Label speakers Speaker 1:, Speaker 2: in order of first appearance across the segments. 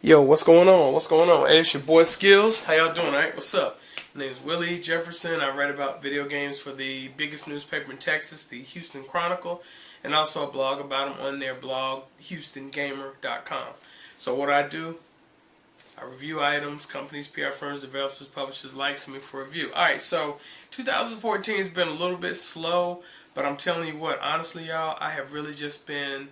Speaker 1: Yo, what's going on? What's going on? Hey, it's your boy Skills. How y'all doing? Alright, what's up? My name is Willie Jefferson. I write about video games for the biggest newspaper in Texas, the Houston Chronicle, and also a blog about them on their blog, HoustonGamer.com. So what I do, I review items, companies, PR firms, developers, publishers like me for review. Alright, so 2014 has been a little bit slow, but I'm telling you what, honestly y'all, I have really just been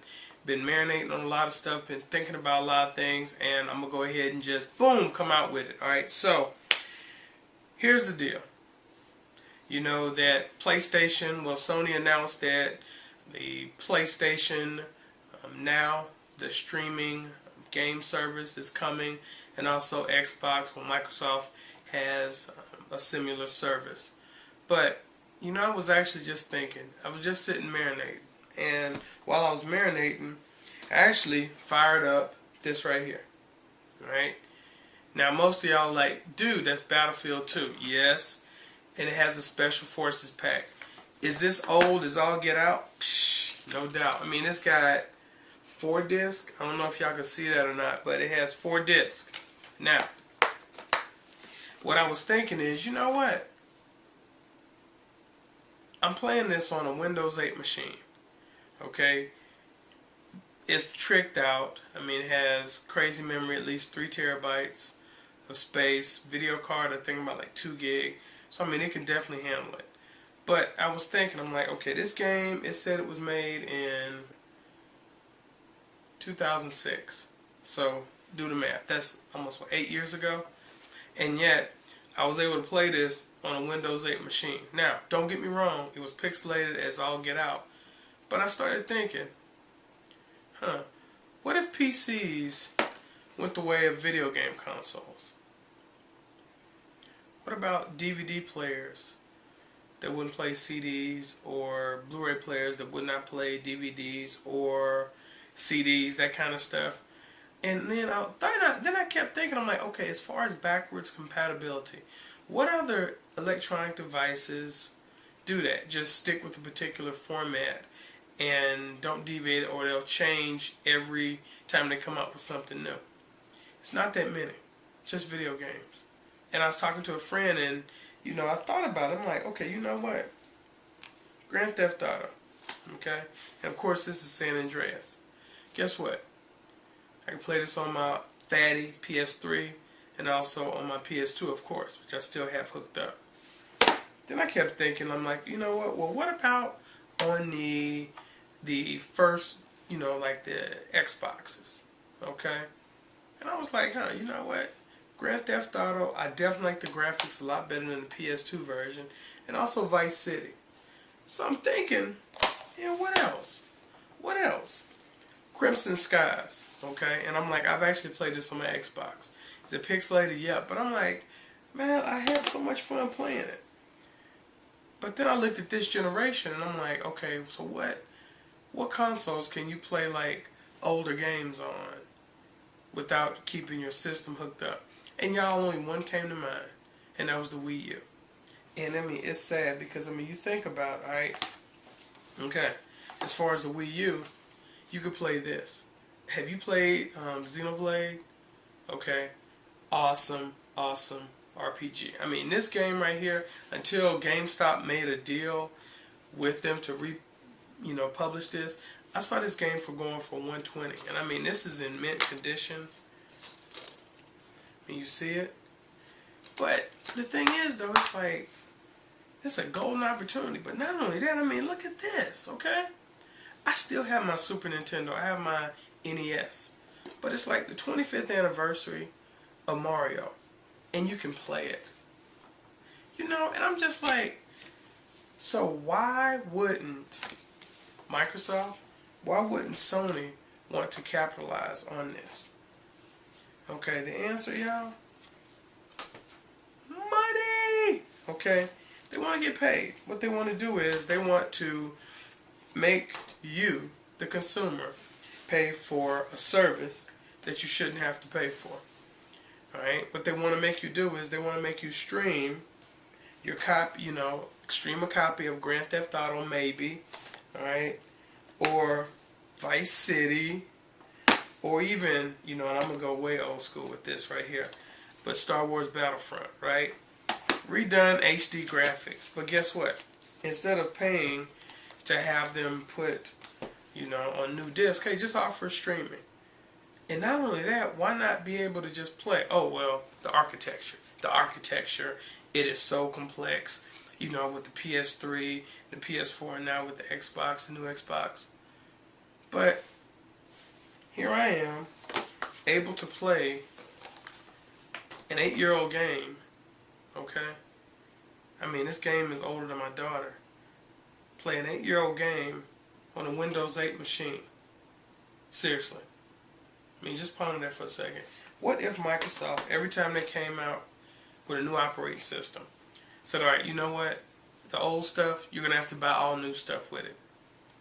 Speaker 1: marinating on a lot of stuff, been thinking about a lot of things, and I'm going to go ahead and just, boom, come out with it. Alright, so here's the deal. You know that PlayStation, well, Sony announced that the PlayStation Now, the streaming game service is coming, and also Xbox, well, Microsoft has a similar service. But, you know, I was actually just thinking, I was just sitting marinating. And while I was marinating, I actually fired up this right here. Alright? Now most of y'all like, dude, that's Battlefield 2. Yes. And it has a Special Forces pack. Is this old as all get out? Psh, no doubt. I mean, it's got 4 discs. I don't know if y'all can see that or not, but it has 4 discs. Now, what I was thinking is, you know what? I'm playing this on a Windows 8 machine. Okay, it's tricked out. I mean, it has crazy memory, at least 3 terabytes of space. Video card, I think about like 2 gig. So I mean, it can definitely handle it. But I was thinking, I'm like, okay, this game, it said it was made in 2006. So do the math. That's almost what, 8 years ago. And yet, I was able to play this on a Windows 8 machine. Now, don't get me wrong, it was pixelated as all get out. But I started thinking, what if PCs went the way of video game consoles? What about DVD players that wouldn't play CDs, or Blu-ray players that would not play DVDs or CDs, that kind of stuff? And then I kept thinking, I'm like, okay, as far as backwards compatibility, what other electronic devices do that? Just stick with a particular format and don't deviate, or they'll change every time they come up with something new. It's not that many, just video games. And I was talking to a friend, and you know, I thought about it. I'm like, okay, you know what? Grand Theft Auto, okay? And of course, this is San Andreas. Guess what? I can play this on my fatty PS3 and also on my PS2, of course, which I still have hooked up. Then I kept thinking, I'm like, you know what? Well, what about on the first, you know, like the Xboxes, okay? And I was like, you know what? Grand Theft Auto, I definitely like the graphics a lot better than the PS2 version, and also Vice City. So I'm thinking, yeah, what else? What else? Crimson Skies, okay? And I'm like, I've actually played this on my Xbox. Is it pixelated? Yeah, but I'm like, man, I had so much fun playing it. But then I looked at this generation, and I'm like, okay, so what consoles can you play like older games on without keeping your system hooked up? And y'all, only one came to mind, and that was the Wii U. And I mean, it's sad because I mean, you think about, alright, okay, as far as the Wii U, you could play this. Have you played Xenoblade? Okay, awesome, awesome RPG. I mean, this game right here, until GameStop made a deal with them to publish this, I saw this game going for $120, and I mean, this is in mint condition. I mean, you see it. But the thing is, though, it's like, it's a golden opportunity. But not only that, I mean, look at this, okay? I still have my Super Nintendo. I have my NES. But it's like the 25th anniversary of Mario, and you can play it. You know, and I'm just like, so why wouldn't Microsoft, why wouldn't Sony want to capitalize on this? Okay, the answer, y'all, money. Okay, they want to get paid. What they want to do is they want to make you, the consumer, pay for a service that you shouldn't have to pay for. Alright, what they want to make you do is they want to make you stream your copy, stream a copy of Grand Theft Auto, maybe, alright, or Vice City, Or even, you know, and I'm going to go way old school with this right here, but Star Wars Battlefront, right? Redone HD graphics. But guess what? Instead of paying to have them put, you know, on new disc, hey, just offer streaming. And not only that, why not be able to just play? Oh, well, the architecture. The architecture, it is so complex. You know, with the PS3, the PS4, and now with the Xbox, the new Xbox. But here I am, able to play an 8-year-old game, okay? I mean, this game is older than my daughter. Play an 8-year-old game on a Windows 8 machine. Seriously. I mean, just ponder that for a second. What if Microsoft, every time they came out with a new operating system, said, alright, you know what? The old stuff, you're going to have to buy all new stuff with it.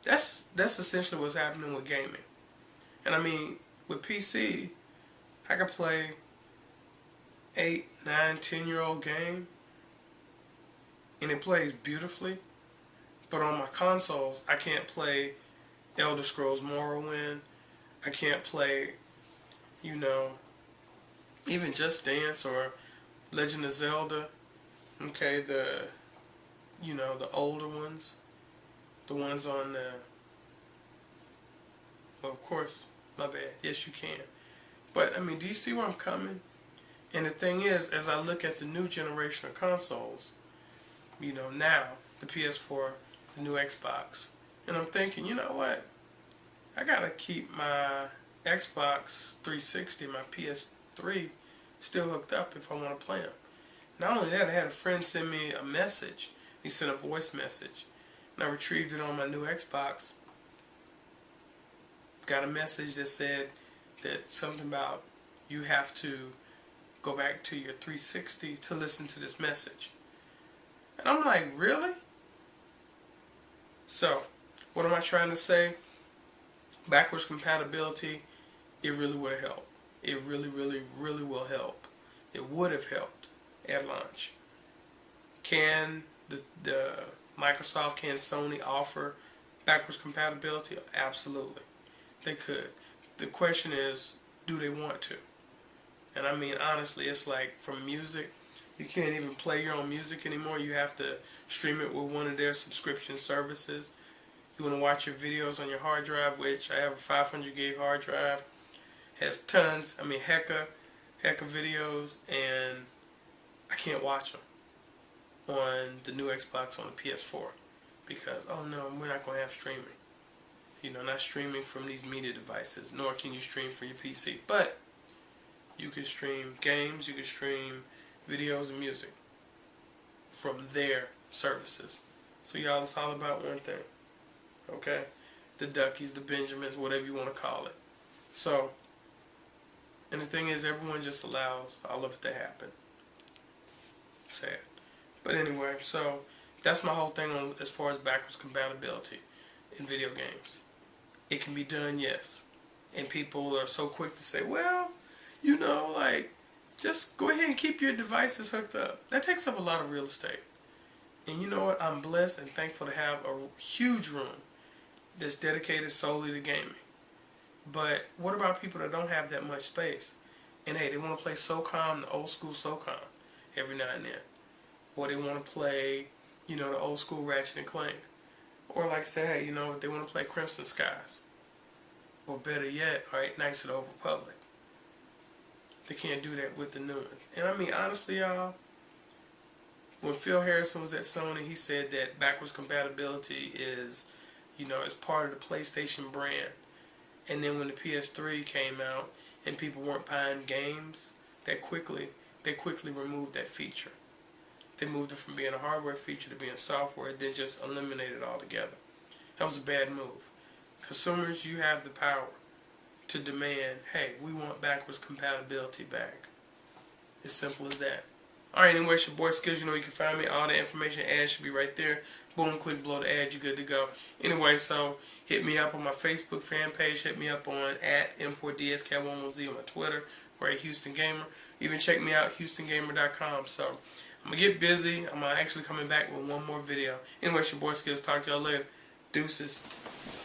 Speaker 1: That's essentially what's happening with gaming. And I mean, with PC, I can play 8, 9, 10-year-old game, and it plays beautifully. But on my consoles, I can't play Elder Scrolls Morrowind. I can't play, you know, even Just Dance or Legend of Zelda. Okay, you know, the older ones. The ones on the, well, of course, my bad. Yes, you can. But, I mean, do you see where I'm coming? And the thing is, as I look at the new generation of consoles, you know, now, the PS4, the new Xbox, and I'm thinking, you know what? I gotta keep my Xbox 360, my PS3, still hooked up if I want to play them. Not only that, I had a friend send me a message. He sent a voice message. And I retrieved it on my new Xbox. Got a message that said that something about you have to go back to your 360 to listen to this message. And I'm like, really? So, what am I trying to say? Backwards compatibility, it really would have helped. It really, really, really will help. It would have helped at launch. Can the Microsoft, can Sony offer backwards compatibility? Absolutely. They could. The question is, do they want to? And I mean, honestly, it's like from music, you can't even play your own music anymore. You have to stream it with one of their subscription services. You want to watch your videos on your hard drive, which I have a 500 gig hard drive. Has tons, I mean, heck of videos, and I can't watch them on the new Xbox on the PS4 because, oh no, we're not going to have streaming. You know, not streaming from these media devices, nor can you stream from your PC. But you can stream games, you can stream videos and music from their services. So y'all, it's all about one thing. Okay? The Duckies, the Benjamins, whatever you want to call it. So, and the thing is, everyone just allows all of it to happen. Sad. But anyway, so that's my whole thing on as far as backwards compatibility in video games. It can be done, yes. And people are so quick to say, well, you know, like, just go ahead and keep your devices hooked up. That takes up a lot of real estate. And you know what? I'm blessed and thankful to have a huge room that's dedicated solely to gaming. But what about people that don't have that much space? And hey, they want to play SOCOM, the old school SOCOM, every now and then. Or they want to play, you know, the old school Ratchet and Clank. Or like I say, hey, you know, they want to play Crimson Skies. Or better yet, alright, Knights of the Old Republic. They can't do that with the new ones. And I mean, honestly, y'all, when Phil Harrison was at Sony, he said that backwards compatibility is, you know, is part of the PlayStation brand. And then when the PS3 came out and people weren't buying games that quickly, they quickly removed that feature. They moved it from being a hardware feature to being software, then just eliminated it altogether. That was a bad move. Consumers, you have the power to demand, hey, we want backwards compatibility back. As simple as that. Alright, anyway, it's your boy Skills. You know you can find me. All the information, ads should be right there. Boom, click below the ad, you're good to go. Anyway, so hit me up on my Facebook fan page. Hit me up on at M4d Ski11z on my Twitter, or at Houston Gamer. Even check me out, HoustonGamer.com. So I'm going to get busy. I'm actually coming back with one more video. Anyway, it's your boy Skills. Talk to y'all later. Deuces.